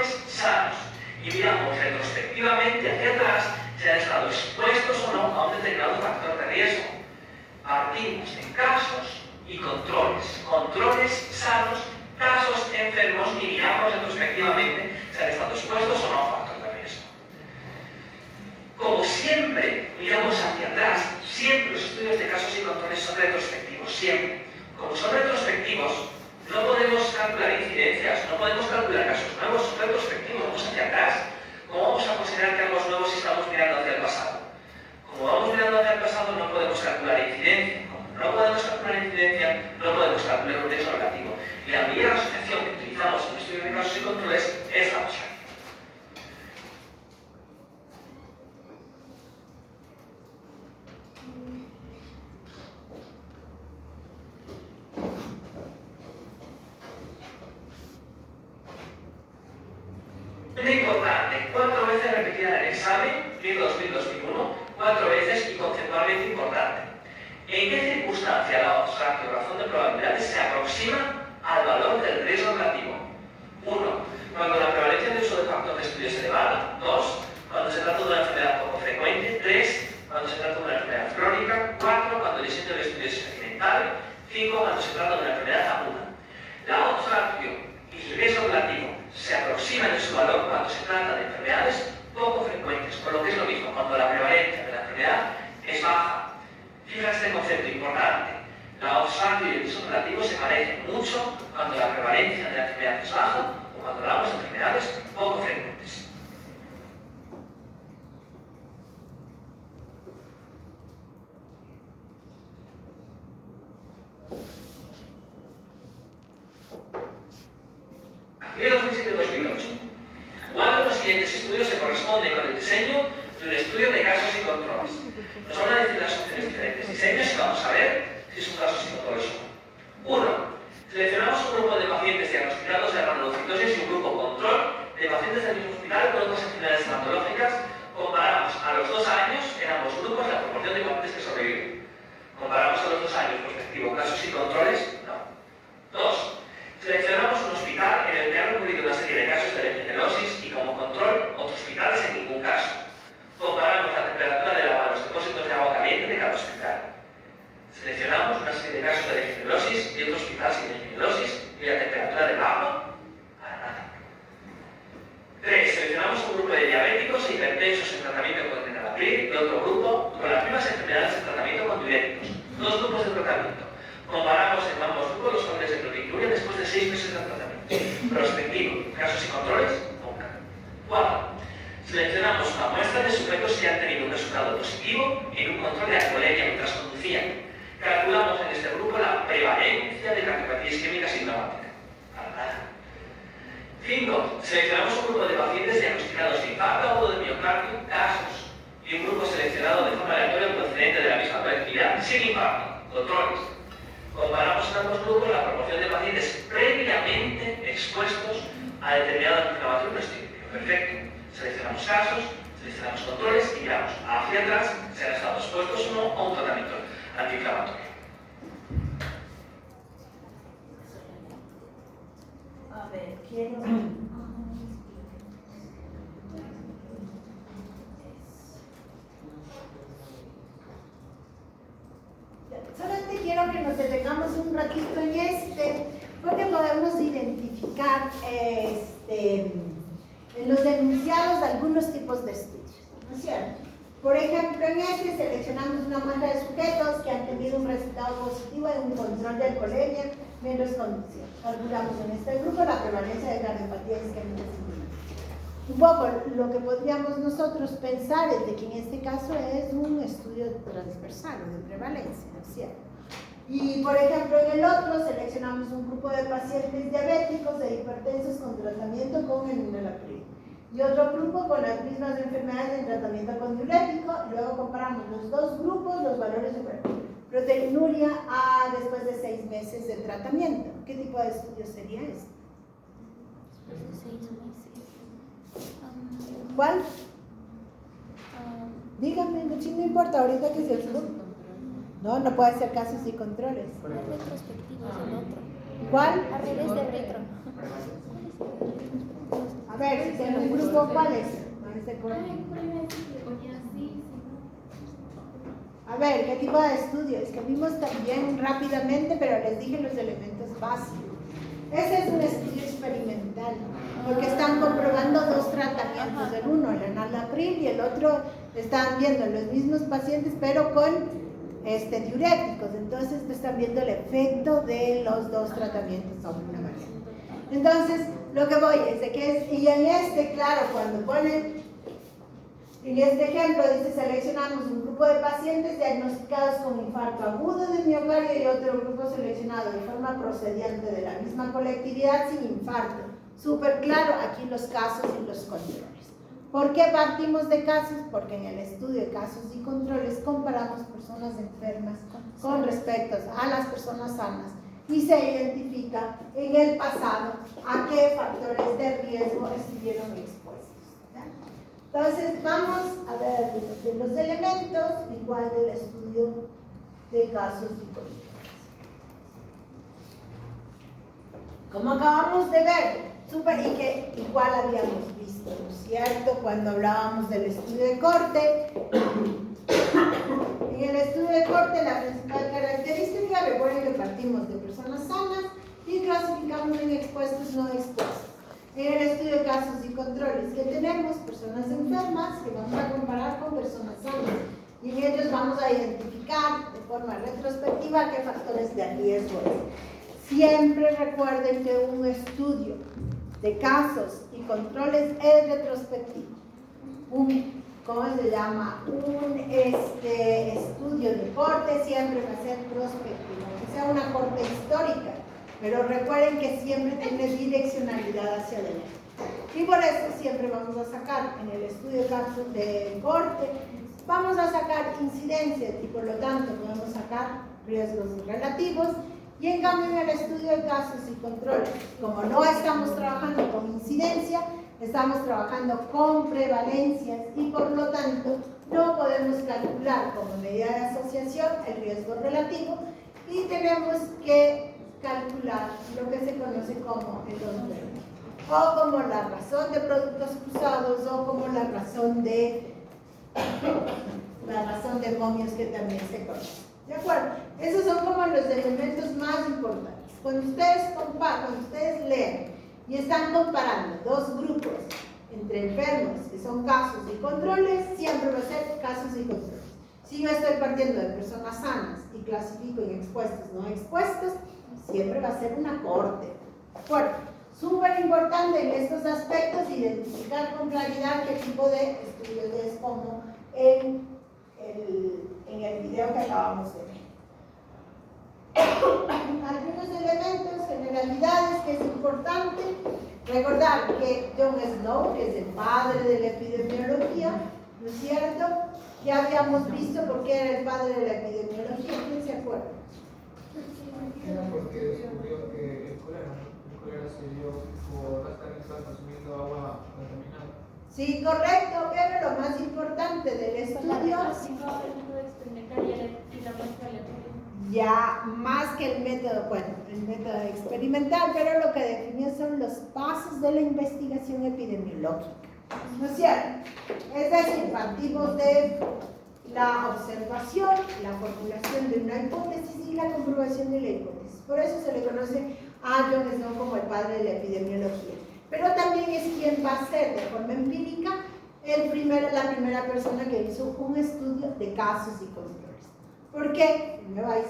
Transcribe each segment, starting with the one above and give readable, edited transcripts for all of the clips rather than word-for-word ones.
controles sanos y miramos retrospectivamente hacia atrás si han estado expuestos o no a un determinado factor de riesgo. Partimos de casos y controles sanos, casos enfermos y miramos retrospectivamente si han estado expuestos o no a un factor de riesgo. Como siempre miramos hacia atrás, siempre los estudios de casos y controles son retrospectivos, siempre. Como son retrospectivos, no podemos calcular incidencias, no podemos calcular casos nuevos, son retrospectivos, vamos hacia atrás. ¿Cómo vamos a considerar que algo es nuevo si estamos mirando hacia el pasado? Como vamos mirando hacia el pasado, no podemos calcular incidencia. Como no podemos calcular incidencia, no podemos calcular un riesgo relativo. Y la medida de asociación que utilizamos en el estudio de casos y controles es la asociación. Muy importante, 4 veces repetida en el examen, 2000-2001, 4 veces y conceptualmente importante. ¿En qué circunstancia la ratio, razón de probabilidades, se aproxima al valor del riesgo relativo? 1. Cuando la prevalencia de uso de factor de estudio es elevada. 2. Cuando se trata de una enfermedad poco frecuente. 3. Cuando se trata de una enfermedad crónica. 4. Cuando el diseño del estudio es experimental. 5. Cuando se trata de una enfermedad aguda. La odds ratio y riesgo relativo se aproximan en su valor cuando se trata de enfermedades poco frecuentes, por lo que es lo mismo cuando la prevalencia de la enfermedad es baja. Fija este concepto importante. La odds ratio y el riesgo relativo se parecen mucho cuando la prevalencia de la enfermedad es baja o cuando hablamos de enfermedades poco frecuentes. Y 2007-2008. ¿Cuál de los siguientes estudios se corresponde con el diseño de un estudio de casos y controles? Nos van a decir las opciones de diferentes diseños y vamos a ver si son casos y controles o no. 1. Seleccionamos un grupo de pacientes diagnosticados de granulocitosis y un grupo control de pacientes del mismo hospital con otras enfermedades hematológicas. Comparamos a los 2 años en ambos grupos la proporción de pacientes que sobreviven. Comparamos a los 2 años prospectivo casos y controles. No. 2. Seleccionamos un hospital en el que han ocurrido una serie de casos de legionellosis y como control otros hospitales en ningún caso. Comparamos la temperatura del agua en los depósitos de agua caliente de cada hospital. Seleccionamos una serie de casos de legionellosis y otros hospitales sin legionellosis y la temperatura del agua para nada. 3. Seleccionamos un grupo de diabéticos e hipertensos en tratamiento con enalapril y otro grupo con las mismas enfermedades en tratamiento con diuréticos. 2 grupos de tratamiento. Comparamos en ambos grupos los valores de proteinuria después de 6 meses de tratamiento. Prospectivo, casos y controles, nunca. 4. Seleccionamos una muestra de sujetos que han tenido un resultado positivo en un control de alcoholemia mientras conducían. Calculamos en este grupo la prevalencia de cardiopatía isquémica sintomática. Para nada. 5. Seleccionamos un grupo de pacientes diagnosticados de infarto agudo de miocardio, casos, y un grupo seleccionado de forma aleatoria procedente de la misma colectividad sin infarto, controles. Comparamos en ambos grupos la proporción de pacientes previamente expuestos a determinado inflamatorio prescriptivo. Perfecto. Seleccionamos casos, seleccionamos controles y miramos hacia atrás si han estado expuestos o no a un tratamiento antiinflamatorio. A ver, quiero... Solamente quiero que nos detengamos un ratito en porque podemos identificar en los denunciados algunos tipos de estudios, ¿no es cierto? Por ejemplo, en seleccionamos una muestra de sujetos que han tenido un resultado positivo en un control de alcoholemia menos conducción. Calculamos en este grupo la prevalencia de cardiopatía isquémica sintomática. Un poco lo que podríamos nosotros pensar es de que en este caso es un estudio transversal o de prevalencia, ¿no es cierto? Y por ejemplo en el otro seleccionamos un grupo de pacientes diabéticos e hipertensos con tratamiento con enalapril y otro grupo con las mismas enfermedades en tratamiento con diurético. Luego comparamos los 2 grupos, los valores de proteinuria después de 6 meses de tratamiento. ¿Qué tipo de estudio sería este? Después de 6 meses. ¿Cuál? Dígame, no importa, ahorita que se el no puede ser casos y controles. La retrospectiva es el otro. ¿Cuál? Al revés de retro. A ver, si tiene un grupo, ¿cuál es? A ver, ¿qué tipo de estudio? Es que vimos también rápidamente, pero les dije los elementos básicos. Ese es un estudio experimental, porque están comprobando dos tratamientos, el uno, el enalapril, y el otro están viendo los mismos pacientes, pero con diuréticos. Entonces están viendo el efecto de los dos tratamientos sobre una variante. Entonces, lo que voy es de que y en claro, cuando ponen, en este ejemplo dice, seleccionamos un grupo de pacientes diagnosticados con infarto agudo de miocardio y otro grupo seleccionado de forma procediente de la misma colectividad sin infarto. Súper claro aquí los casos y los controles. ¿Por qué partimos de casos? Porque en el estudio de casos y controles comparamos personas enfermas con respecto a las personas sanas y se identifica en el pasado a qué factores de riesgo estuvieron expuestos. ¿Ya? Entonces vamos a ver de los elementos igual del estudio de casos y controles. Como acabamos de ver, y que igual habíamos visto, ¿no es cierto? Cuando hablábamos del estudio de corte. En el estudio de corte, la principal característica, recuerden que partimos de personas sanas y clasificamos en expuestos no expuestos. En el estudio de casos y controles que tenemos, personas enfermas que vamos a comparar con personas sanas. Y en ellos vamos a identificar de forma retrospectiva qué factores de riesgo es. Siempre recuerden que un estudio de casos y controles es retrospectivo. ¿Cómo se llama? Un estudio de corte siempre va a ser prospectivo, que sea una corte histórica, pero recuerden que siempre tiene direccionalidad hacia adelante. Y por eso siempre vamos a sacar en el estudio de casos de corte, vamos a sacar incidencias y por lo tanto podemos sacar riesgos relativos. Y en cambio en el estudio de casos y controles, como no estamos trabajando con incidencia, estamos trabajando con prevalencias y por lo tanto no podemos calcular como medida de asociación el riesgo relativo y tenemos que calcular lo que se conoce como el odds variance, o como la razón de productos cruzados o como la razón de momios que también se conoce. ¿De acuerdo? Esos son como los elementos más importantes. Cuando ustedes leen y están comparando dos grupos entre enfermos, que son casos y controles, siempre va a ser casos y controles. Si yo estoy partiendo de personas sanas y clasifico en expuestos, no expuestos, siempre va a ser una corte. ¿De acuerdo? Súper importante en estos aspectos identificar con claridad qué tipo de estudios es, como en el video que acabamos de ver. Algunos elementos, generalidades que es importante recordar que John Snow, que es el padre de la epidemiología, ¿no es cierto? Ya habíamos visto por qué era el padre de la epidemiología. ¿Quién se acuerda? Era porque descubrió que el cólera se dio por estar consumiendo agua contaminada. Sí, correcto, pero lo más importante del estudio, ya más que el método, bueno, el método experimental, pero lo que definió son los pasos de la investigación epidemiológica, ¿no es cierto? Es decir, partimos de la observación, la formulación de una hipótesis y la comprobación de la hipótesis. Por eso se le conoce a John Snow como el padre de la epidemiología. Pero también es quien va a ser de forma empírica la primera persona que hizo un estudio de casos y controles. ¿Por qué?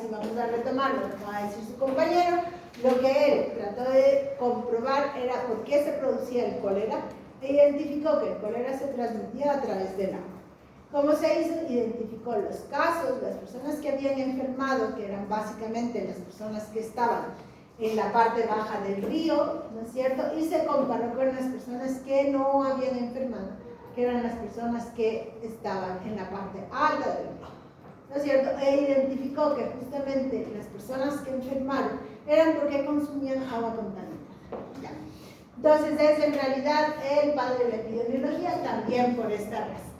Si vamos a retomar lo que va a decir su compañero, lo que él trató de comprobar era por qué se producía el cólera e identificó que el cólera se transmitía a través del agua. ¿Cómo se hizo? Identificó los casos, las personas que habían enfermado, que eran básicamente las personas que estaban en la parte baja del río, ¿no es cierto? Y se comparó con las personas que no habían enfermado, que eran las personas que estaban en la parte alta del río, ¿no es cierto? E identificó que justamente las personas que enfermaron eran porque consumían agua contaminada. ¿Ya? Entonces es en realidad el padre de la epidemiología también por esta razón.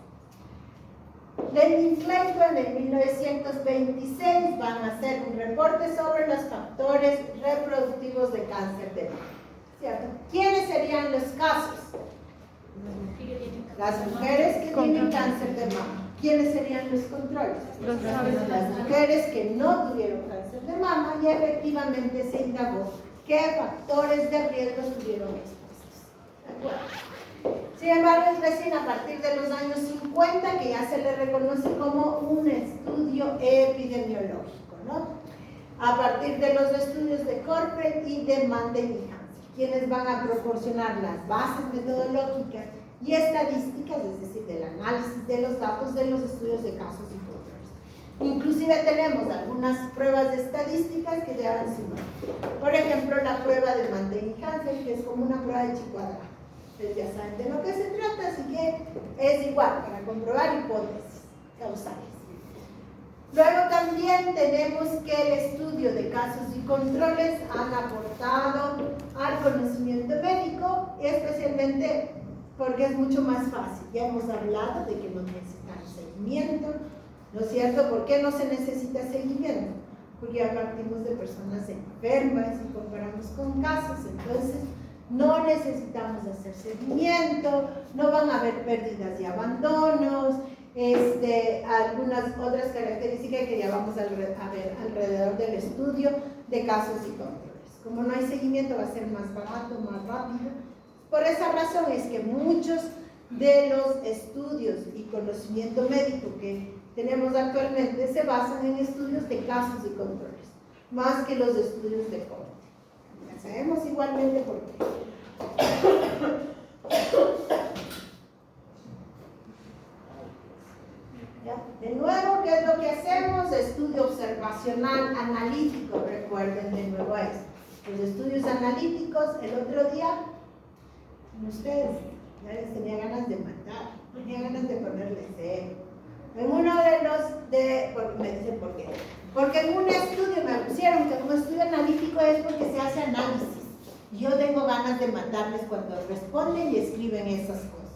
Lenin Clayton en 1926 van a hacer un reporte sobre los factores reproductivos de cáncer de mama, ¿cierto? ¿Quiénes serían los casos? Las mujeres que tienen cáncer de mama. ¿Quiénes serían los controles? Las mujeres que no tuvieron cáncer de mama, y efectivamente se indagó qué factores de riesgo estuvieron expuestos. ¿De acuerdo? Sin embargo, es recién a partir de los años 50 que ya se le reconoce como un estudio epidemiológico, ¿no? A partir de los estudios de Corpel y de Mandel y Hansen, quienes van a proporcionar las bases metodológicas y estadísticas, es decir, del análisis de los datos de los estudios de casos y controles. Inclusive tenemos algunas pruebas de estadísticas que llevan su nombre. Por ejemplo, la prueba de Mandel y Hansen, que es como una prueba de chi cuadrado. Ustedes ya saben de lo que se trata, así que es igual para comprobar hipótesis causales. Luego también tenemos que el estudio de casos y controles han aportado al conocimiento médico, especialmente porque es mucho más fácil. Ya hemos hablado de que no necesitamos seguimiento, ¿no es cierto? ¿Por qué no se necesita seguimiento? Porque ya partimos de personas enfermas y comparamos con casos, entonces no necesitamos hacer seguimiento, no van a haber pérdidas y abandonos, algunas otras características que ya vamos a ver alrededor del estudio de casos y controles. Como no hay seguimiento, va a ser más barato, más rápido. Por esa razón es que muchos de los estudios y conocimiento médico que tenemos actualmente se basan en estudios de casos y controles, más que los estudios de corte. Ya sabemos igualmente por qué. ¿Ya? De nuevo, ¿qué es lo que hacemos? Estudio observacional analítico, recuerden de nuevo esto. Los estudios analíticos, el otro día, ustedes, ya les tenía ganas de matar, tenía ganas de ponerles cero. En uno de los, porque me dicen por qué. Porque en un estudio me pusieron que un estudio analítico es porque se hace análisis. Yo tengo ganas de matarles cuando responden y escriben esas cosas.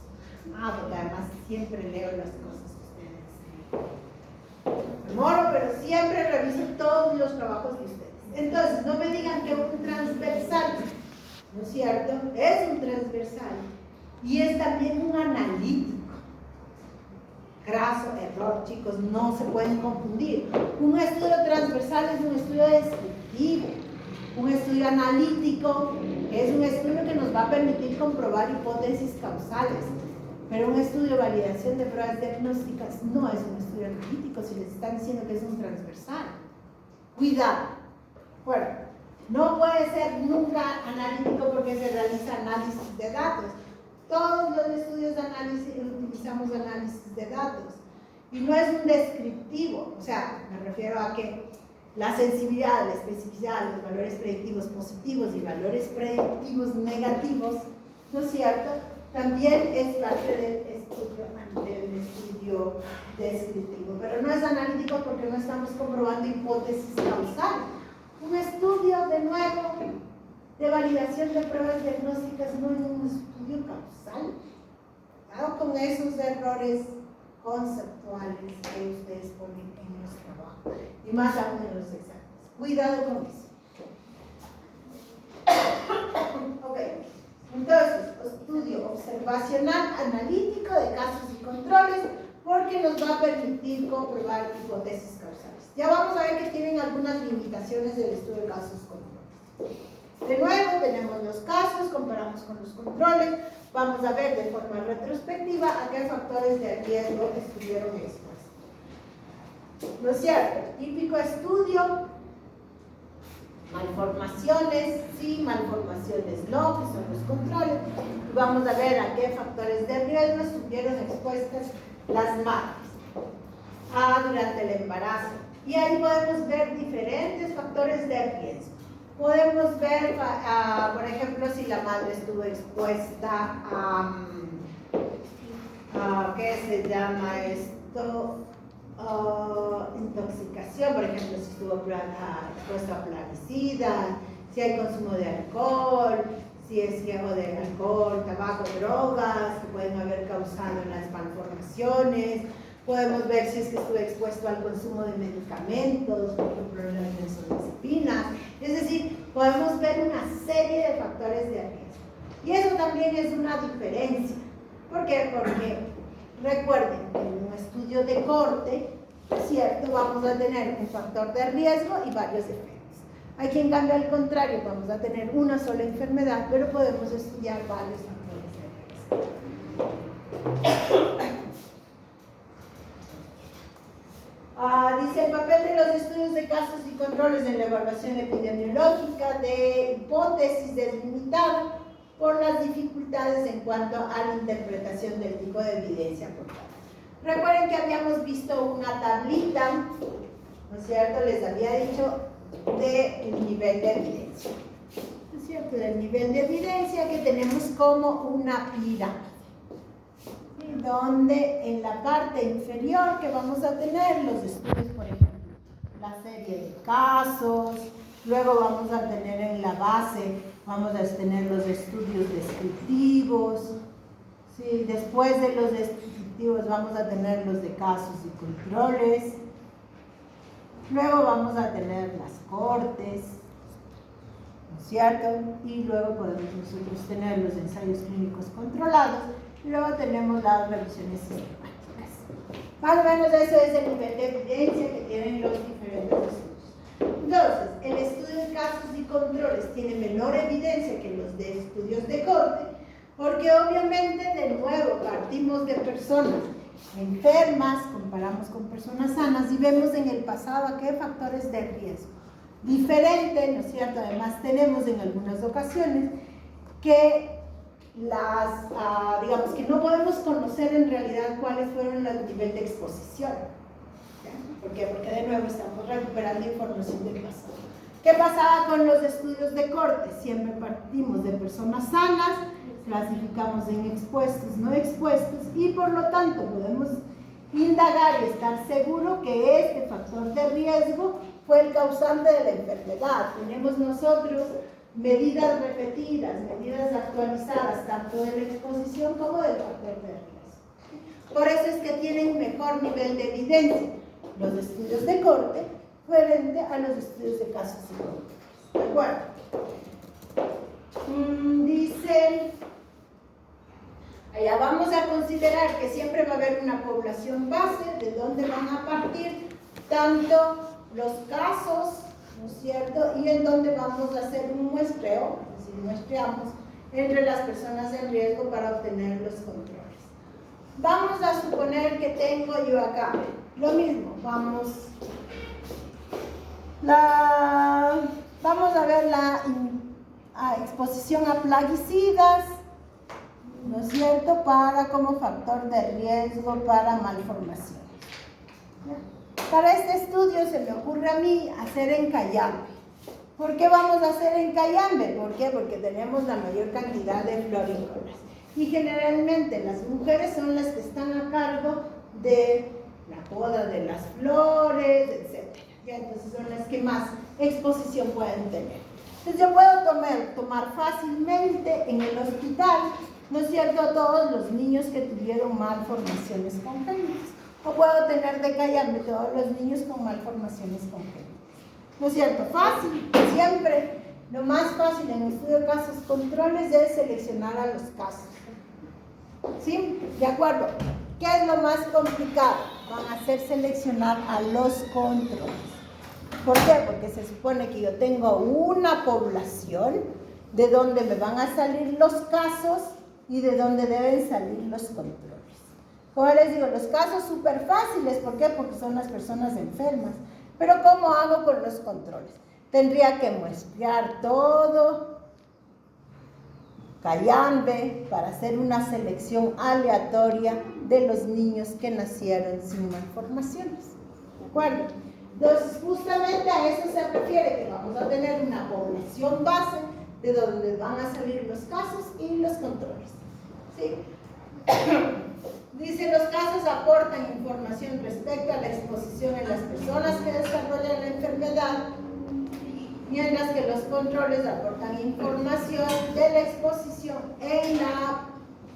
Porque además siempre leo las cosas que ustedes escriben. Me moro, pero siempre reviso todos los trabajos de ustedes. Entonces, no me digan que un transversal, ¿no es cierto? Es un transversal y es también un analítico. Graso error, chicos, no se pueden confundir. Un estudio transversal es un estudio descriptivo. Un estudio analítico es un estudio que nos va a permitir comprobar hipótesis causales. Pero un estudio de validación de pruebas diagnósticas no es un estudio analítico si les están diciendo que es un transversal. Cuidado. Bueno, no puede ser nunca analítico porque se realiza análisis de datos. Todos los estudios de análisis utilizamos análisis de datos. Y no es un descriptivo, o sea, me refiero a que la sensibilidad, la especificidad, los valores predictivos positivos y valores predictivos negativos, ¿no es cierto? También es parte del estudio descriptivo, pero no es analítico porque no estamos comprobando hipótesis causales. Un estudio, de nuevo, de validación de pruebas diagnósticas no es un estudio causal. Claro, con esos errores conceptuales que ustedes ponen en los trabajos y más aún en los exámenes. Cuidado con eso. Ok, entonces, estudio observacional analítico de casos y controles porque nos va a permitir comprobar hipótesis causales. Ya vamos a ver que tienen algunas limitaciones del estudio de casos y controles. De nuevo, tenemos los casos, comparamos con los controles, vamos a ver de forma retrospectiva a qué factores de riesgo estuvieron expuestos. ¿No es cierto? Típico estudio, malformaciones sí, malformaciones no, que son los controles. Y vamos a ver a qué factores de riesgo estuvieron expuestas las madres durante el embarazo. Y ahí podemos ver diferentes factores de riesgo. Podemos ver, por ejemplo, si la madre estuvo expuesta a ¿qué se llama esto? Intoxicación, por ejemplo, si estuvo expuesta a plaguicida, si hay consumo de alcohol, si es riesgo de alcohol, tabaco, drogas, que pueden haber causado las malformaciones. Podemos ver si es que estuvo expuesto al consumo de medicamentos, por ejemplo, las benzodiazepinas. Es decir, podemos ver una serie de factores de riesgo. Y eso también es una diferencia, ¿Por qué? Porque recuerden que en un estudio de corte, ¿cierto? Vamos a tener un factor de riesgo y varios efectos. Aquí en cambio al contrario, vamos a tener una sola enfermedad, pero podemos estudiar varios factores de riesgo. Dice el papel de los estudios de casos y controles en la evaluación epidemiológica de hipótesis delimitada por las dificultades en cuanto a la interpretación del tipo de evidencia aportada. Recuerden que habíamos visto una tablita, ¿no es cierto? Les había dicho del nivel de evidencia, ¿no es cierto? Del nivel de evidencia que tenemos como una pirámide, donde en la parte inferior que vamos a tener los estudios, por ejemplo, la serie de casos, luego vamos a tener en la base, vamos a tener los estudios descriptivos, ¿sí? Después de los descriptivos vamos a tener los de casos y controles, luego vamos a tener las cortes, ¿no es cierto? Y luego podemos nosotros tener los ensayos clínicos controlados. Y luego tenemos las revisiones sistemáticas. Más o menos eso es el nivel de evidencia que tienen los diferentes estudios. Entonces, el estudio de casos y controles tiene menor evidencia que los de estudios de corte, porque obviamente, de nuevo, partimos de personas enfermas, comparamos con personas sanas y vemos en el pasado qué factores de riesgo. Diferente, ¿no es cierto? Además, tenemos en algunas ocasiones que digamos que no podemos conocer en realidad cuáles fueron el nivel de exposición. ¿Por qué? Porque de nuevo estamos recuperando información del pasado. ¿Qué pasaba con los estudios de corte? Siempre partimos de personas sanas, clasificamos en expuestos, no expuestos, y por lo tanto podemos indagar y estar seguro que este factor de riesgo fue el causante de la enfermedad. Tenemos nosotros medidas repetidas, medidas actualizadas, tanto de la exposición como del factor de riesgo. Por eso es que tienen mejor nivel de evidencia los estudios de corte frente a los estudios de casos y controles. ¿De acuerdo? Dice, allá vamos a considerar que siempre va a haber una población base de donde van a partir tanto los casos, ¿no es cierto? Y en donde vamos a hacer un muestreo, es decir, muestreamos entre las personas en riesgo para obtener los controles. Vamos a suponer que tengo yo acá lo mismo, vamos a ver la exposición a plaguicidas, ¿no es cierto?, como factor de riesgo para malformaciones. Para este estudio se me ocurre a mí hacer en Cayambe. ¿Por qué vamos a hacer en Cayambe? ¿Por qué? Porque tenemos la mayor cantidad de florícolas. Y generalmente las mujeres son las que están a cargo de la poda de las flores, etc. ¿Ya? Entonces son las que más exposición pueden tener. Entonces yo puedo tomar fácilmente en el hospital, ¿no es cierto?, a todos los niños que tuvieron malformaciones congénitas. O puedo tener de Cayambe todos los niños con malformaciones congénitas. ¿No es cierto? Fácil, siempre. Lo más fácil en el estudio de casos controles es seleccionar a los casos. ¿Sí? ¿De acuerdo? ¿Qué es lo más complicado? Van a ser seleccionar a los controles. ¿Por qué? Porque se supone que yo tengo una población de donde me van a salir los casos y de donde deben salir los controles. Como les digo, los casos súper fáciles, ¿por qué? Porque son las personas enfermas. Pero ¿cómo hago con los controles? Tendría que muestrear todo Cayambe para hacer una selección aleatoria de los niños que nacieron sin malformaciones. ¿De acuerdo? Entonces, justamente a eso se refiere, que vamos a tener una población base de donde van a salir los casos y los controles. ¿Sí? Dice, los casos aportan información respecto a la exposición en las personas que desarrollan la enfermedad, mientras que los controles aportan información de la exposición en la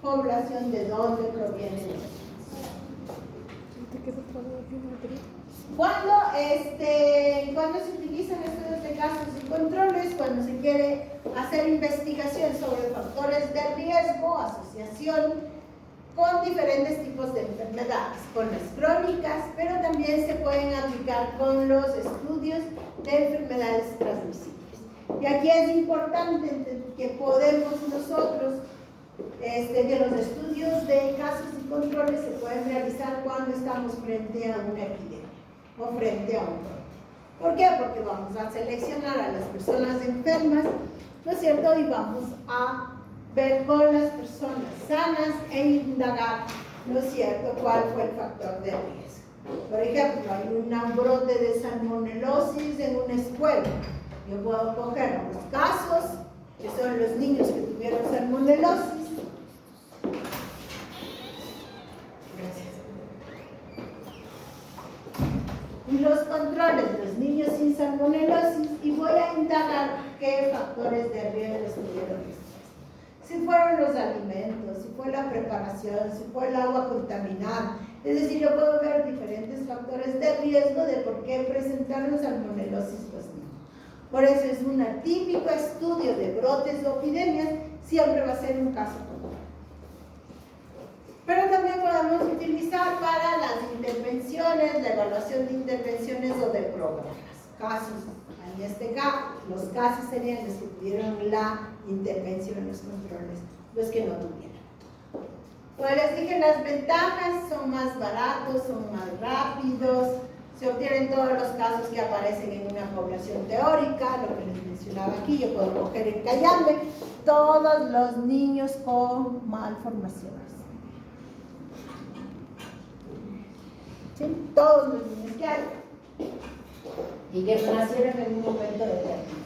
población de donde proviene la ¿Cuándo se utilizan estudios de casos y controles? Cuando se quiere hacer investigación sobre factores de riesgo, asociación con diferentes tipos de enfermedades, con las crónicas, pero también se pueden aplicar con los estudios de enfermedades transmisibles. Y aquí es importante que podemos nosotros, que los estudios de casos y controles se pueden realizar cuando estamos frente a una epidemia o frente a un brote. ¿Por qué? Porque vamos a seleccionar a las personas enfermas, ¿no es cierto? Y vamos a ver con las personas sanas e indagar, ¿no es cierto?, cuál fue el factor de riesgo. Por ejemplo, hay un brote de salmonelosis en una escuela. Yo puedo coger los casos, que son los niños que tuvieron salmonelosis. Gracias. Y los controles de los niños sin salmonelosis, y voy a indagar qué factores de riesgo estuvieron expuestos. Si fueron los alimentos, si fue la preparación, si fue el agua contaminada. Es decir, yo puedo ver diferentes factores de riesgo de por qué presentaron salmonelosis los niños. Por eso es un típico estudio de brotes o epidemias, siempre va a ser un caso control. Pero también podemos utilizar para las intervenciones, la evaluación de intervenciones o de programas. Casos, en este caso, los casos serían los que tuvieron la intervención, los controles, los que no tuvieron. Como les dije, las ventajas son más baratos, son más rápidos, se obtienen todos los casos que aparecen en una población teórica, lo que les mencionaba aquí. Yo puedo coger en Cayambe todos los niños con malformaciones. ¿Sí? Todos los niños que hay y que nacieron en un momento determinado.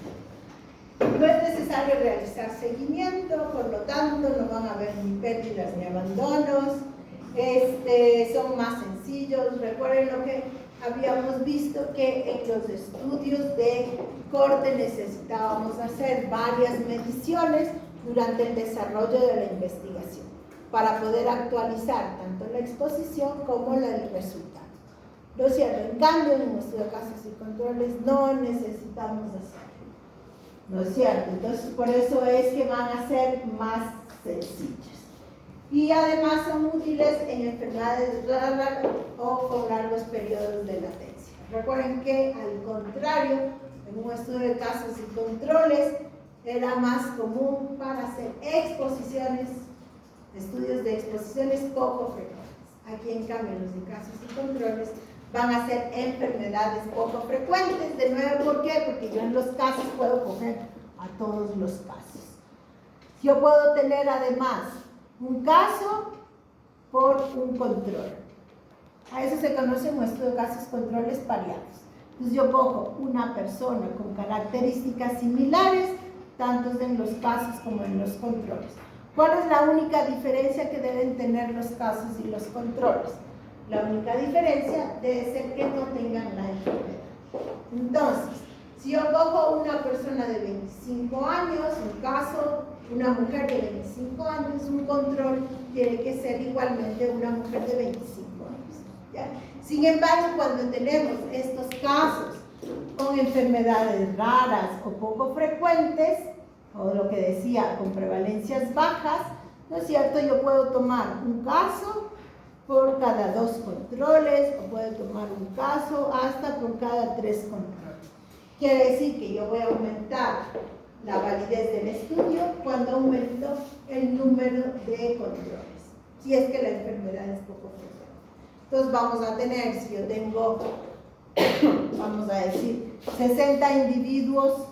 No es necesario realizar seguimiento, por lo tanto no van a haber ni pérdidas ni abandonos, son más sencillos. Recuerden lo que habíamos visto, que en los estudios de corte necesitábamos hacer varias mediciones durante el desarrollo de la investigación para poder actualizar tanto la exposición como el resultado. ¿No es cierto? En cambio, en nuestro casos y controles no necesitamos hacerlo. ¿No es cierto? Entonces, por eso es que van a ser más sencillos. Y además son útiles en enfermedades raras o con largos periodos de latencia. Recuerden que, al contrario, en un estudio de casos y controles, era más común para hacer exposiciones, estudios de exposiciones poco frecuentes. Aquí, en cambio, los de casos y controles van a ser enfermedades poco frecuentes. De nuevo, ¿por qué? Porque yo en los casos puedo coger a todos los casos. Yo puedo tener además un caso por un control. A eso se conoce en nuestro de casos controles pareados. Entonces yo cojo una persona con características similares, tanto en los casos como en los controles. ¿Cuál es la única diferencia que deben tener los casos y los controles? La única diferencia debe ser que no tengan la enfermedad. Entonces, si yo cojo una persona de 25 años, un caso, una mujer de 25 años, un control tiene que ser igualmente una mujer de 25 años. ¿Ya? Sin embargo, cuando tenemos estos casos con enfermedades raras o poco frecuentes, o lo que decía, con prevalencias bajas, ¿no es cierto? Yo puedo tomar un caso por cada 2 controles, o puedo tomar un caso hasta por cada 3 controles. Quiere decir que yo voy a aumentar la validez del estudio cuando aumento el número de controles, si es que la enfermedad es poco frecuente. Entonces vamos a tener, si yo tengo, vamos a decir, 60 individuos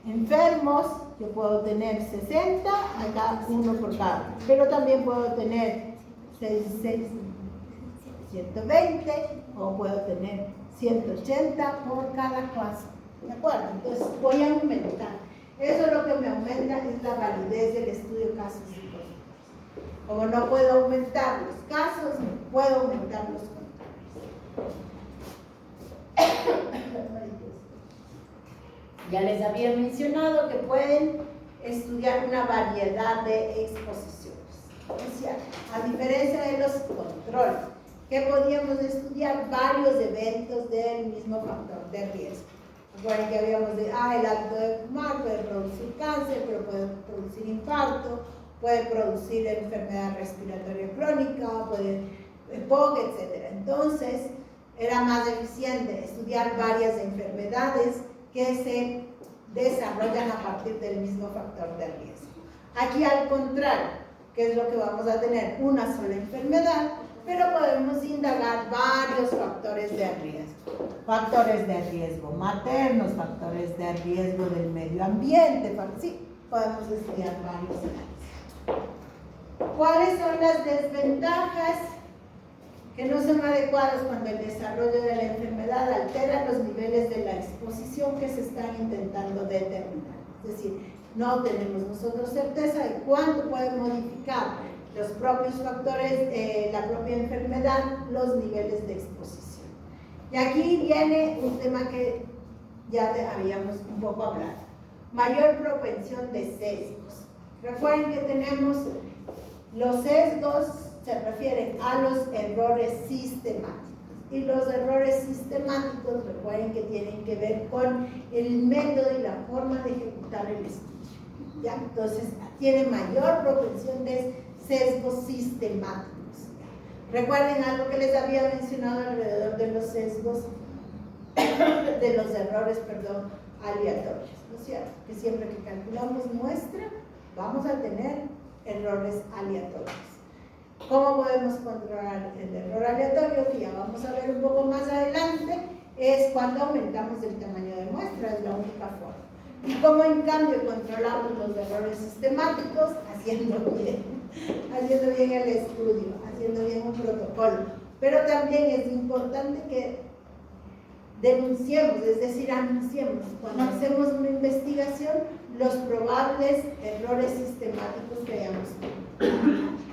enfermos, yo puedo tener 60, acá uno por cada, pero también puedo tener 120, o puedo tener 180 por cada caso. ¿De acuerdo? Entonces voy a aumentar. Eso lo que me aumenta es la validez del estudio casos y controles. Como no puedo aumentar los casos, no puedo aumentar los controles. Ya les había mencionado que pueden estudiar una variedad de exposiciones. O sea, a diferencia de los controles, que podíamos estudiar varios eventos del mismo factor de riesgo. Recuerden que habíamos de, el hábito de fumar puede producir cáncer, pero puede producir infarto, puede producir enfermedad respiratoria crónica, puede EPOC, etc. Entonces, era más eficiente estudiar varias enfermedades que se desarrollan a partir del mismo factor de riesgo. Aquí, al contrario, ¿qué es lo que vamos a tener? Una sola enfermedad, pero podemos indagar varios factores de riesgo. Factores de riesgo maternos, factores de riesgo del medio ambiente, sí, podemos estudiar varios. ¿Cuáles son las desventajas? Que no son adecuadas cuando el desarrollo de la enfermedad altera los niveles de la exposición que se están intentando determinar. Es decir, no tenemos nosotros certeza de cuánto pueden modificar los propios factores, la propia enfermedad, los niveles de exposición. Y aquí viene un tema que ya habíamos un poco hablado. Mayor propensión de sesgos. Recuerden que tenemos los sesgos, se refieren a los errores sistemáticos. Y los errores sistemáticos, recuerden que tienen que ver con el método y la forma de ejecutar el estudio. ¿Ya? Entonces, tiene mayor propensión de sesgos sistemáticos. Recuerden algo que les había mencionado alrededor de los sesgos, de los errores, aleatorios, ¿no es cierto? Que siempre que calculamos muestra, vamos a tener errores aleatorios. ¿Cómo podemos controlar el error aleatorio? Que ya vamos a ver un poco más adelante, es cuando aumentamos el tamaño de muestra, es la única forma. Y cómo en cambio controlamos los errores sistemáticos, haciendo bien el estudio, haciendo bien un protocolo. Pero también es importante que denunciemos, es decir, anunciemos cuando hacemos una investigación los probables errores sistemáticos que hayamos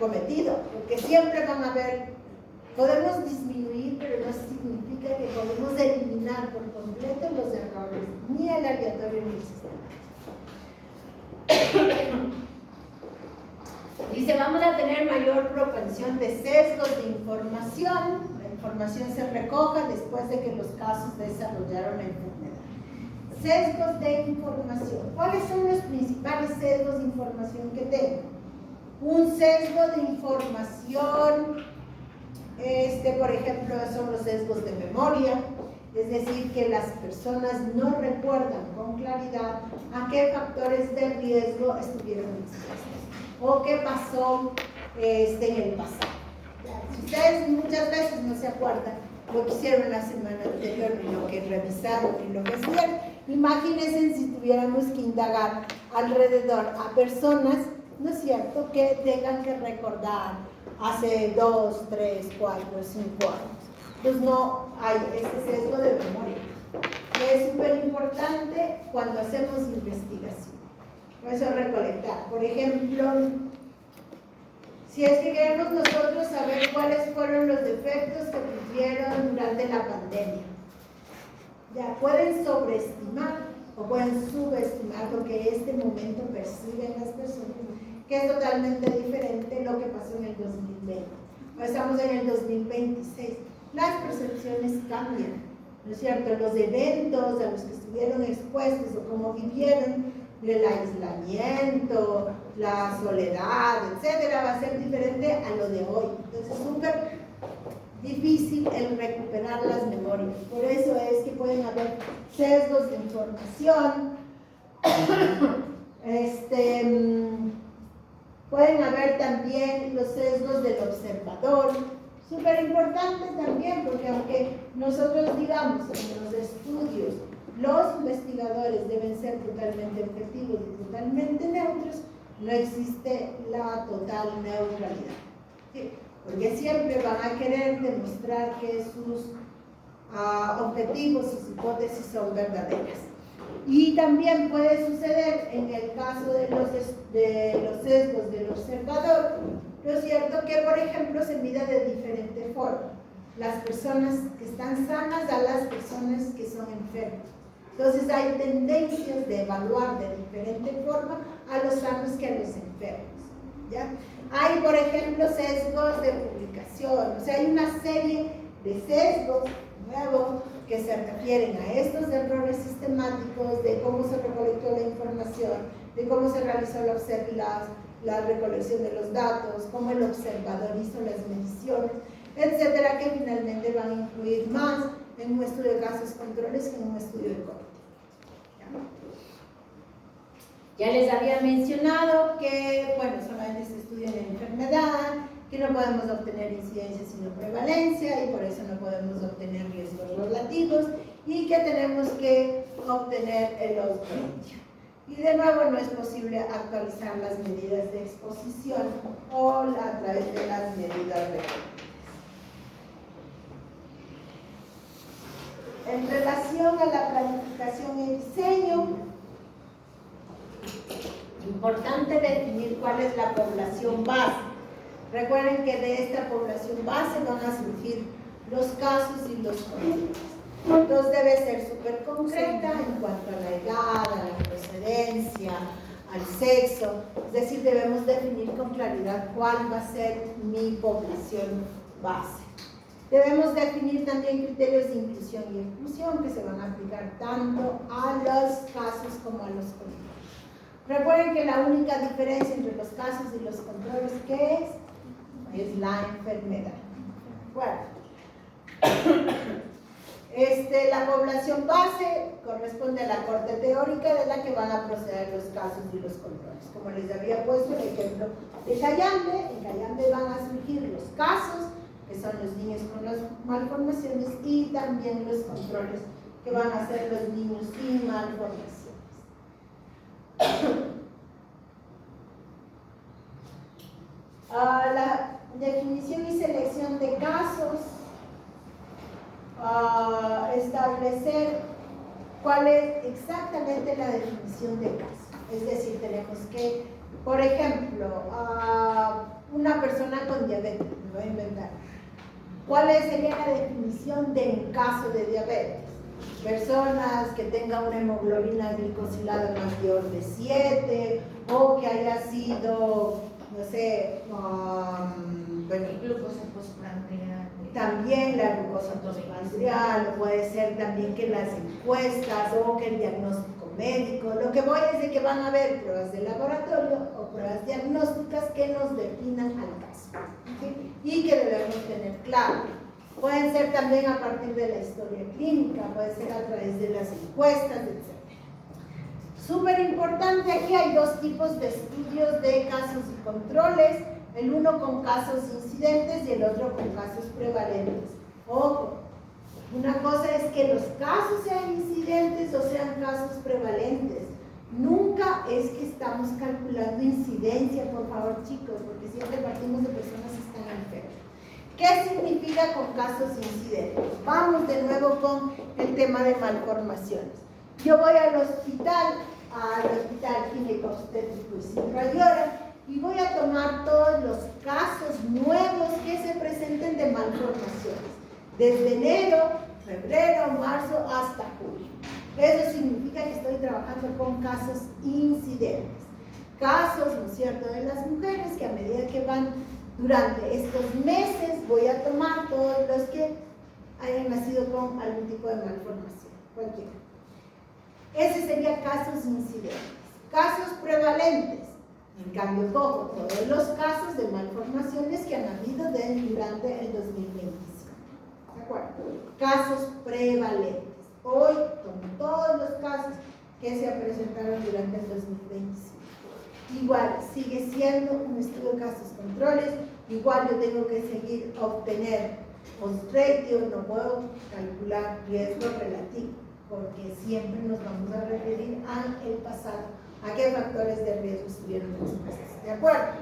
cometido, porque siempre van a haber, podemos disminuir, pero no significa que podemos eliminar por completo los errores, ni el aleatorio ni el sistemático. Dice, vamos a tener mayor propensión de sesgos de información. La información se recoge después de que los casos desarrollaron la enfermedad. Sesgos de información. ¿Cuáles son los principales sesgos de información que tengo? Un sesgo de información, por ejemplo, son los sesgos de memoria, es decir, que las personas no recuerdan con claridad a qué factores de riesgo estuvieron expuestos o qué pasó en el pasado. Si ustedes muchas veces no se acuerdan lo que hicieron la semana anterior, ni lo que revisaron, ni lo que hicieron, imagínense si tuviéramos que indagar alrededor a personas, ¿no es cierto?, que tengan que recordar hace 2, 3, 4, 5 años. Pues no hay ese sesgo de memoria, que es súper importante cuando hacemos investigación. Por eso recolectar. Por ejemplo, si es que queremos nosotros saber cuáles fueron los defectos que tuvieron durante la pandemia, ya pueden sobreestimar o pueden subestimar lo que en este momento perciben las personas, que es totalmente diferente lo que pasó en el 2020. Hoy estamos en el 2026. Las percepciones cambian, ¿no es cierto? Los eventos a los que estuvieron expuestos o cómo vivieron, el aislamiento, la soledad, etcétera, va a ser diferente a lo de hoy. Entonces es súper difícil el recuperar las memorias. Por eso es que pueden haber sesgos de información, pueden haber también los sesgos del observador, súper importante también, porque aunque nosotros digamos en los estudios los investigadores deben ser totalmente efectivos y totalmente neutros, no existe la total neutralidad. ¿Sí? Porque siempre van a querer demostrar que sus objetivos, sus hipótesis son verdaderas. Y también puede suceder en el caso de los sesgos del observador, ¿no es cierto?, que por ejemplo se mida de diferente forma las personas que están sanas a las personas que son enfermas. Entonces hay tendencias de evaluar de diferente forma a los sanos que a los enfermos, ¿ya? Hay, por ejemplo, sesgos de publicación, o sea, hay una serie de sesgos nuevos que se refieren a estos errores sistemáticos, de cómo se recolectó la información, de cómo se realizó la recolección de los datos, cómo el observador hizo las mediciones, etcétera, que finalmente van a influir más en un estudio de casos controles que en un estudio de corte. Ya les había mencionado que, bueno, solamente se estudia en la enfermedad, que no podemos obtener incidencia sino prevalencia y por eso no podemos obtener riesgos relativos y que tenemos que obtener el odds ratio. Y de nuevo no es posible actualizar las medidas de exposición o a través de las medidas recurrentes. En relación a la planificación y diseño, importante definir cuál es la población base. Recuerden que de esta población base van a surgir los casos y los controles. Entonces debe ser súper concreta en cuanto a la edad, a la procedencia, al sexo. Es decir, debemos definir con claridad cuál va a ser mi población base. Debemos definir también criterios de inclusión y exclusión que se van a aplicar tanto a los casos como a los controles. Recuerden que la única diferencia entre los casos y los controles, ¿qué es la enfermedad? Bueno, la población base corresponde a la corte teórica de la que van a proceder los casos y los controles. Como les había puesto el ejemplo de Cayambe, en Cayambe van a surgir los casos, que son los niños con las malformaciones, y también los controles, que van a ser los niños sin malformaciones. La definición y selección de casos, establecer cuál es exactamente la definición de caso. Es decir, tenemos que, por ejemplo, una persona con diabetes, me voy a inventar. ¿Cuál sería la definición de en caso de diabetes? Personas que tengan una hemoglobina glicosilada mayor de 7 o que haya sido, no sé, bueno, Glucosa postprandial. también la glucosa postprandial, puede ser también que las encuestas o que el diagnóstico médico. Lo que voy es de que van a haber pruebas de laboratorio o pruebas diagnósticas que nos definan al caso, ¿sí? Y que debemos tener claro. Pueden ser también a partir de la historia clínica, puede ser a través de las encuestas, etc. Súper importante, aquí hay dos tipos de estudios de casos y controles, el uno con casos incidentes y el otro con casos prevalentes. Ojo, una cosa es que los casos sean incidentes o sean casos prevalentes. Nunca es que estamos calculando incidencia, por favor, chicos, porque siempre partimos de personas que están enfermas. ¿Qué significa con casos incidentes? Vamos de nuevo con el tema de malformaciones. Yo voy al hospital Clínico Obstétrico y Cintra y voy a tomar todos los casos nuevos que se presenten de malformaciones, desde enero, febrero, marzo hasta julio. Eso significa que estoy trabajando con casos incidentes. Casos, ¿no es cierto?, de las mujeres que a medida que van durante estos meses voy a tomar todos los que hayan nacido con algún tipo de malformación, cualquiera. Ese sería casos incidentes. Casos prevalentes, en cambio, cojo todos los casos de malformaciones que han habido durante el 2025. ¿De acuerdo? Casos prevalentes. Hoy tomo todos los casos que se presentaron durante el 2025. Igual, sigue siendo un estudio de casos controles, igual yo tengo que seguir obtener odds ratio, no puedo calcular riesgo relativo, porque siempre nos vamos a referir al pasado, a qué factores de riesgo estuvieron expuestos. ¿De acuerdo?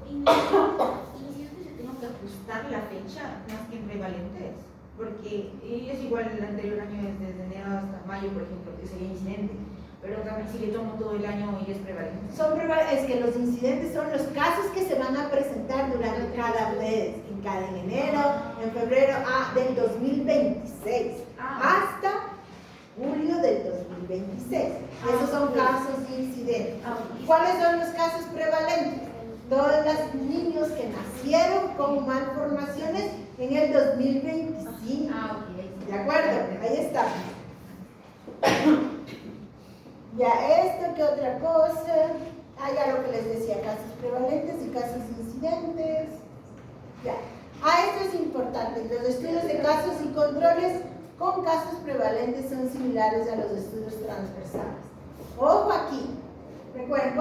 Incidentes yo tengo que ajustar la fecha más que en prevalentes, porque es igual el anterior año es desde enero hasta mayo, por ejemplo, que sería incidente. Pero también si le tomo todo el año y es prevalente. Es que los incidentes son los casos que se van a presentar durante cada mes, en enero, en febrero del 2026, hasta julio del 2026. Esos son casos incidentes. ¿Cuáles son los casos prevalentes? Todos los niños que nacieron con malformaciones en el 2025. ¿De acuerdo? Ahí está. Ya esto, ¿qué otra cosa? Ya lo que les decía, casos prevalentes y casos incidentes. Ya. Esto es importante. Los estudios de casos y controles con casos prevalentes son similares a los estudios transversales. Ojo aquí. Recuerden,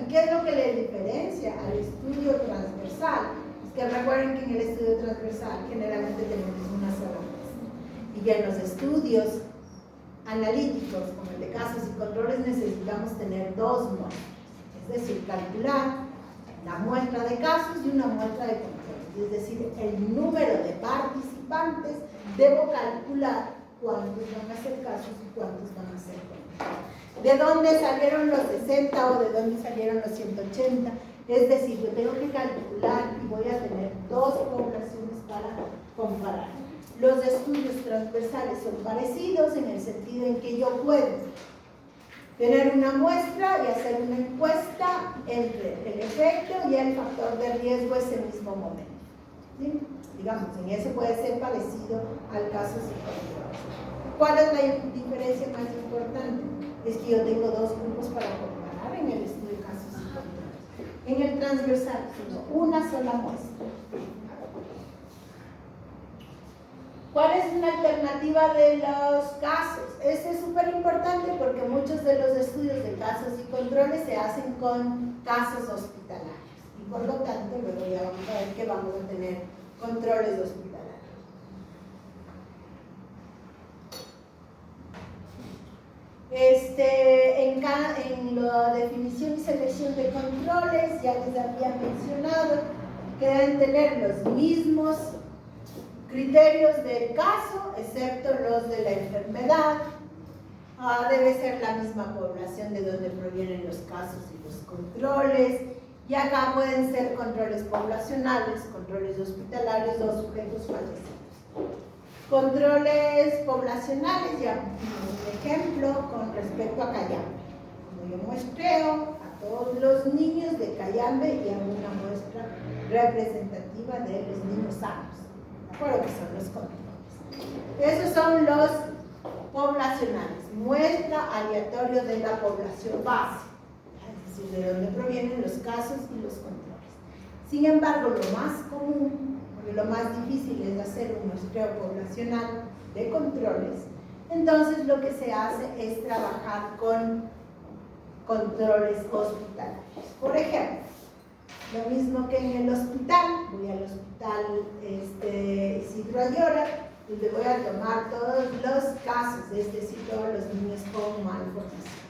¿y qué es lo que le diferencia al estudio transversal? Es que recuerden que en el estudio transversal generalmente tenemos una sola muestra. Y que en los estudios analíticos, como el de casos y controles, necesitamos tener dos muestras. Es decir, calcular la muestra de casos y una muestra de controles. Es decir, el número de participantes, debo calcular cuántos van a ser casos y cuántos van a ser controles. ¿De dónde salieron los 60 o de dónde salieron los 180? Es decir, yo tengo que calcular y voy a tener dos poblaciones para comparar. Los estudios transversales son parecidos en el sentido en que yo puedo tener una muestra y hacer una encuesta entre el efecto y el factor de riesgo ese mismo momento. ¿Sí? Digamos, en eso puede ser parecido al caso psicológico. ¿Cuál es la diferencia más importante? Es que yo tengo dos grupos para comparar en el estudio de casos psicológicos. En el transversal, solo una sola muestra. ¿Cuál es una alternativa de los casos? Este es súper importante porque muchos de los estudios de casos y controles se hacen con casos hospitalarios. Y por lo tanto, luego ya vamos a ver que vamos a tener controles hospitalarios. En la definición y selección de controles, ya les había mencionado que deben tener los mismos criterios del caso, excepto los de la enfermedad. Debe ser la misma población de donde provienen los casos y los controles. Y acá pueden ser controles poblacionales, controles hospitalarios o sujetos fallecidos. Controles poblacionales, ya un ejemplo con respecto a Cayambe. Como yo muestreo a todos los niños de Cayambe y hago una muestra representativa de los niños sanos. ¿De acuerdo? Que son los controles. Esos son los poblacionales. Muestra aleatorio de la población base. Es decir, de dónde provienen los casos y los controles. Sin embargo, lo más común, porque lo más difícil es hacer un muestreo poblacional de controles, entonces lo que se hace es trabajar con controles hospitalarios. Por ejemplo, lo mismo que en el hospital, voy al hospital Isidro Ayora, y le voy a tomar todos los casos, es decir, todos los niños con malformación.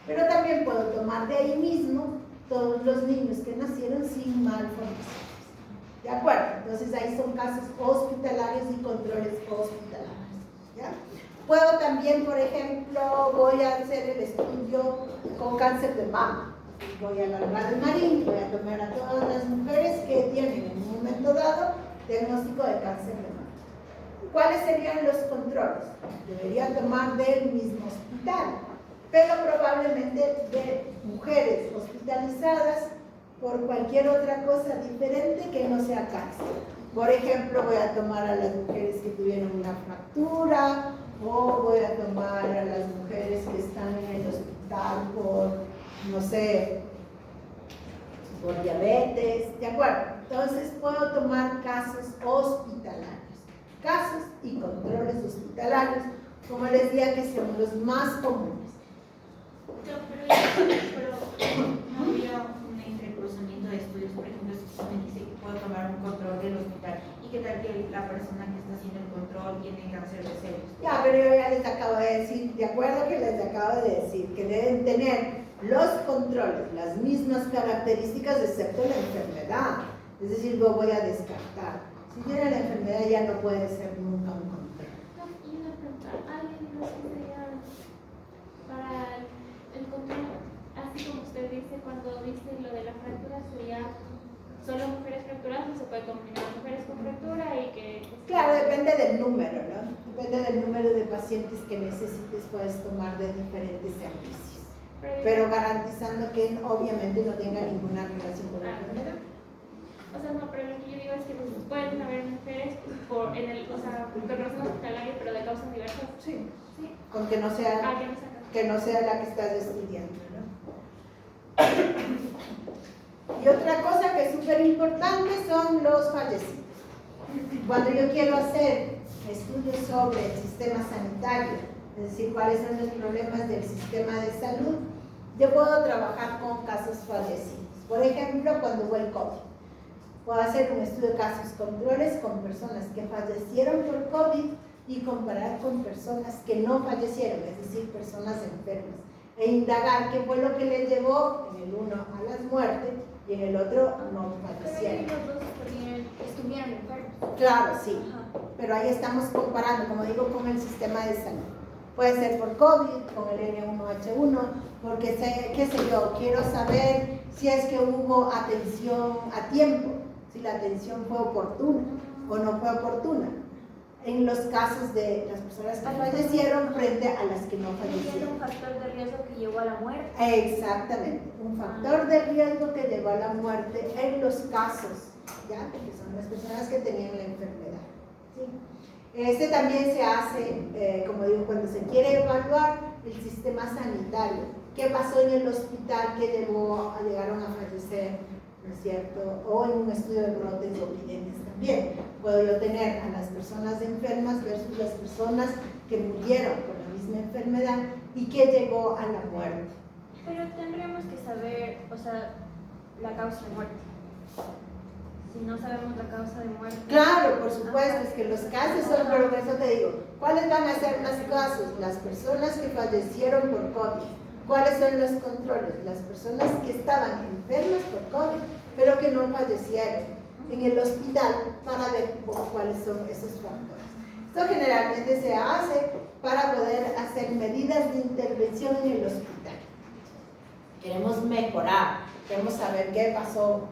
Pero también puedo tomar de ahí mismo todos los niños que nacieron sin malformaciones. ¿De acuerdo? Entonces ahí son casos hospitalarios y controles hospitalarios. ¿Ya? Puedo también, por ejemplo, voy a hacer el estudio con cáncer de mama. Voy a agarrar el marín, voy a tomar a todas las mujeres que tienen en un momento dado diagnóstico de cáncer de mama. ¿Cuáles serían los controles? Debería tomar del mismo hospital, pero probablemente de mujeres hospitalizadas por cualquier otra cosa diferente que no sea cáncer. Por ejemplo, voy a tomar a las mujeres que tuvieron una fractura, o voy a tomar a las mujeres que están en el hospital por, no sé, por diabetes, ¿de acuerdo? Entonces puedo tomar casos hospitalarios, casos y controles hospitalarios, como les decía, que son los más comunes. Pero no había un entrecruzamiento de estudios, por ejemplo, si me dice que puedo tomar un control del hospital y qué tal que la persona que está haciendo el control tiene cáncer de seno. Ya, pero yo ya les acabo de decir, de acuerdo que les acabo de decir, que deben tener los controles las mismas características excepto la enfermedad. Es decir, lo voy a descartar. Si tiene la enfermedad ya no puede ser nunca un control. Y una pregunta, ¿alguien nos sería para el control, así como usted dice, cuando dice lo de la fractura, sería solo mujeres fracturadas, no se puede combinar mujeres con fractura y que... Claro, depende del número, ¿no? Depende del número de pacientes que necesites, puedes tomar de diferentes servicios. Pero garantizando que obviamente no tenga ninguna relación con la enfermedad. O sea, no, pero lo que yo digo es que pues, pueden haber mujeres por, en el, o sea, de razón hospitalaria, pero de causas diversas. Sí. Sí. Con que no sea, Ah, que no saca. que no sea la que estás estudiando, ¿no? Y otra cosa que es súper importante son los fallecidos. Cuando yo quiero hacer estudios sobre el sistema sanitario, es decir, cuáles son los problemas del sistema de salud, yo puedo trabajar con casos fallecidos. Por ejemplo, cuando hubo el COVID, puedo hacer un estudio de casos controles con personas que fallecieron por COVID y comparar con personas que no fallecieron, es decir, personas enfermas, e indagar qué fue lo que les llevó en el uno a las muertes y en el otro no fallecieron. Pero los dos estuvieron enfermos. Claro, sí, Ajá. pero ahí estamos comparando, como digo, con el sistema de salud. Puede ser por COVID, con el N1H1, porque qué sé yo, quiero saber si es que hubo atención a tiempo, si la atención fue oportuna o no fue oportuna, en los casos de las personas que fallecieron frente a las que no Es fallecieron. un factor de riesgo que llevó a la muerte. Exactamente, un factor de riesgo que llevó a la muerte en los casos, ¿ya? Que son las personas que tenían la enfermedad, ¿sí? Este también se hace, como digo, cuando se quiere evaluar el sistema sanitario. ¿Qué pasó en el hospital que llegaron a fallecer, ¿no es cierto? O en un estudio de brotes o epidemias también. Puedo yo tener a las personas enfermas versus las personas que murieron por la misma enfermedad y que llegó a la muerte. Pero tendríamos que saber, o sea, la causa de muerte. Si no sabemos la causa de muerte. Claro, por supuesto, es que los casos son, pero por eso te digo, ¿cuáles van a ser los casos? Las personas que fallecieron por COVID. ¿Cuáles son los controles? Las personas que estaban enfermas por COVID, pero que no fallecieron en el hospital para ver cuáles son esos factores. Esto generalmente se hace para poder hacer medidas de intervención en el hospital. Queremos mejorar, queremos saber qué pasó,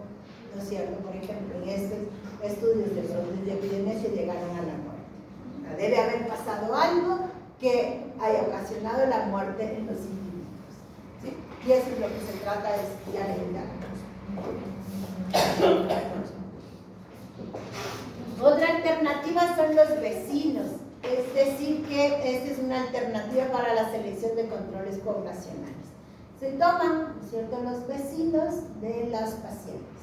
¿no es cierto? Por ejemplo, en estos estudios de brotes de epidemias que llegaron a la muerte. Debe haber pasado algo que haya ocasionado la muerte en los individuos. ¿Sí? Y eso es lo que se trata de estudiar en indagar. Otra alternativa son los vecinos, es decir que esta es una alternativa para la selección de controles poblacionales. Se toman, ¿no es cierto?, los vecinos de las pacientes.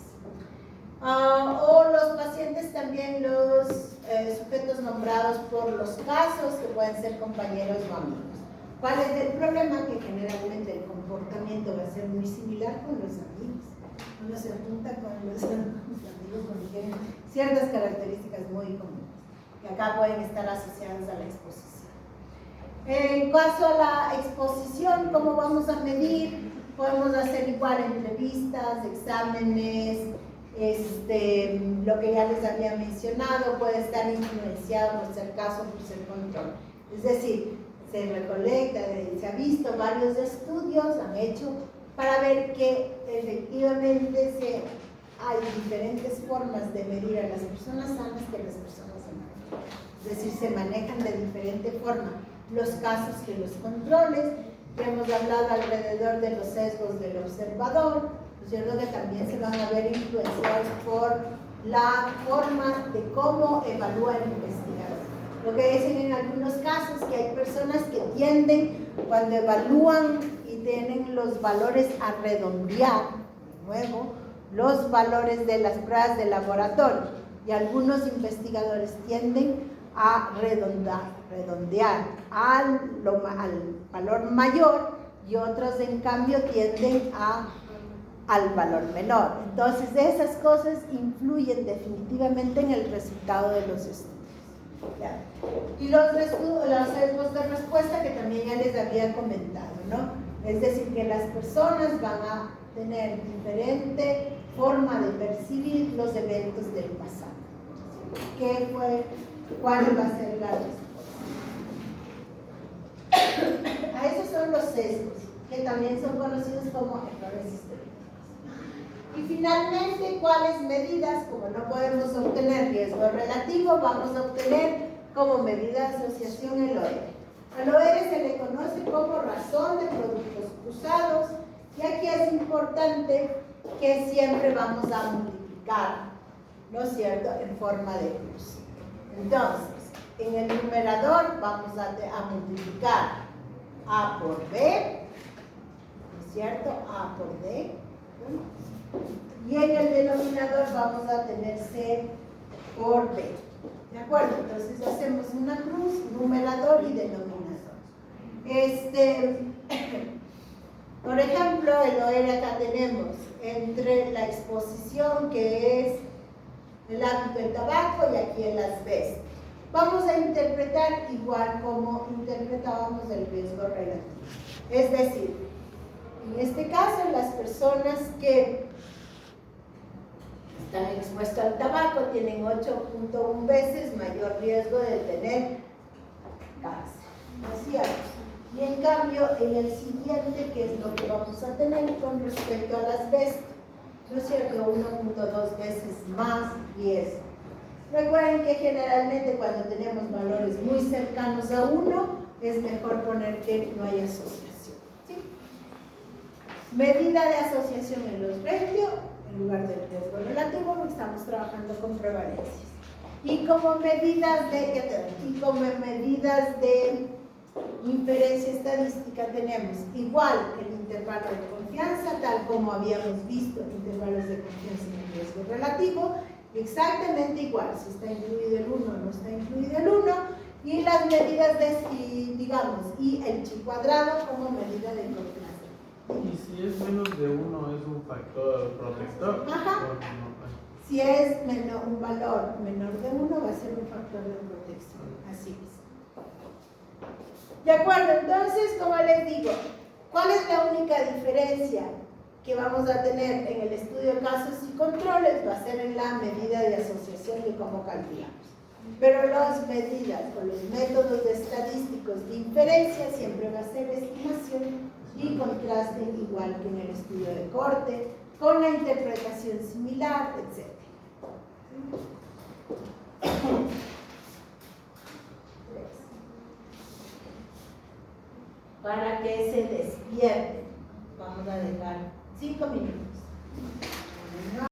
O los pacientes también los sujetos nombrados por los casos, que pueden ser compañeros o amigos. ¿Cuál es el problema? Que generalmente el comportamiento va a ser muy similar con los amigos. Uno se junta con los amigos porque tienen ciertas características muy comunes, que acá pueden estar asociadas a la exposición. En caso a la exposición, ¿cómo vamos a medir? Podemos hacer igual entrevistas, exámenes, lo que ya les había mencionado, puede estar influenciado por ser caso, por ser control. Es decir, se recolecta, se ha visto varios estudios, han hecho, para ver que efectivamente hay diferentes formas de medir a las personas sanas que a las personas enfermas. Es decir, se manejan de diferente forma los casos que los controles. Ya hemos hablado alrededor de los sesgos del observador, ¿no es cierto?, que también se van a ver influenciados por la forma de cómo evalúa el investigador. Lo que dicen en algunos casos que hay personas que tienden, cuando evalúan y tienen los valores a redondear, de nuevo, los valores de las pruebas de laboratorio, y algunos investigadores tienden a redondear al valor mayor y otros en cambio tienden al valor menor. Entonces esas cosas influyen definitivamente en el resultado de los estudios. ¿Ya? Y los sesgos de respuesta que también ya les había comentado, ¿no? Es decir, que las personas van a tener diferente forma de percibir los eventos del pasado. ¿Qué fue? ¿Cuál va a ser la respuesta? A esos son los sesgos, que también son conocidos como errores históricos. Y finalmente, ¿cuáles medidas? Como no podemos obtener riesgo relativo, vamos a obtener como medida de asociación el OR. Al OR se le conoce como razón de productos cruzados, y aquí es importante que siempre vamos a multiplicar, ¿no es cierto?, en forma de cruz. Entonces, en el numerador vamos a multiplicar A por B, ¿no es cierto?, A por D, ¿no? Y en el denominador vamos a tener C por B. ¿De acuerdo? Entonces hacemos una cruz, numerador y denominador. Por ejemplo, el OR acá tenemos entre la exposición que es el hábito del tabaco y aquí el asbesto. Vamos a interpretar igual como interpretábamos el riesgo relativo. Es decir, en este caso las personas que están expuestas al tabaco tienen 8.1 veces mayor riesgo de tener cáncer. ¿No es cierto? Y en cambio, en el siguiente, que es lo que vamos a tener con respecto al asbesto, ¿no es cierto? 1.2 veces más riesgo. Recuerden que generalmente cuando tenemos valores muy cercanos a 1, es mejor poner que no hay asociación. ¿Sí? Medida de asociación en los ratios, en lugar del riesgo relativo, porque estamos trabajando con prevalencias. Y como medidas de inferencia estadística tenemos igual el intervalo de confianza, tal como habíamos visto intervalos de confianza en el riesgo relativo, exactamente igual, si está incluido el 1 o no está incluido el 1, y las medidas y el chi cuadrado como medida de confianza. ¿Y si es menos de 1 es un factor protector? Ajá. Si es un valor menor de 1 va a ser un factor de protección, así es. De acuerdo, entonces, como les digo, ¿cuál es la única diferencia que vamos a tener en el estudio de casos y controles? Va a ser en la medida de asociación de cómo calculamos. Pero las medidas o los métodos estadísticos de inferencia siempre va a ser estimación y contraste igual que en el estudio de corte, con la interpretación similar, etc. Para que se despierten, vamos a dejar 5 minutos.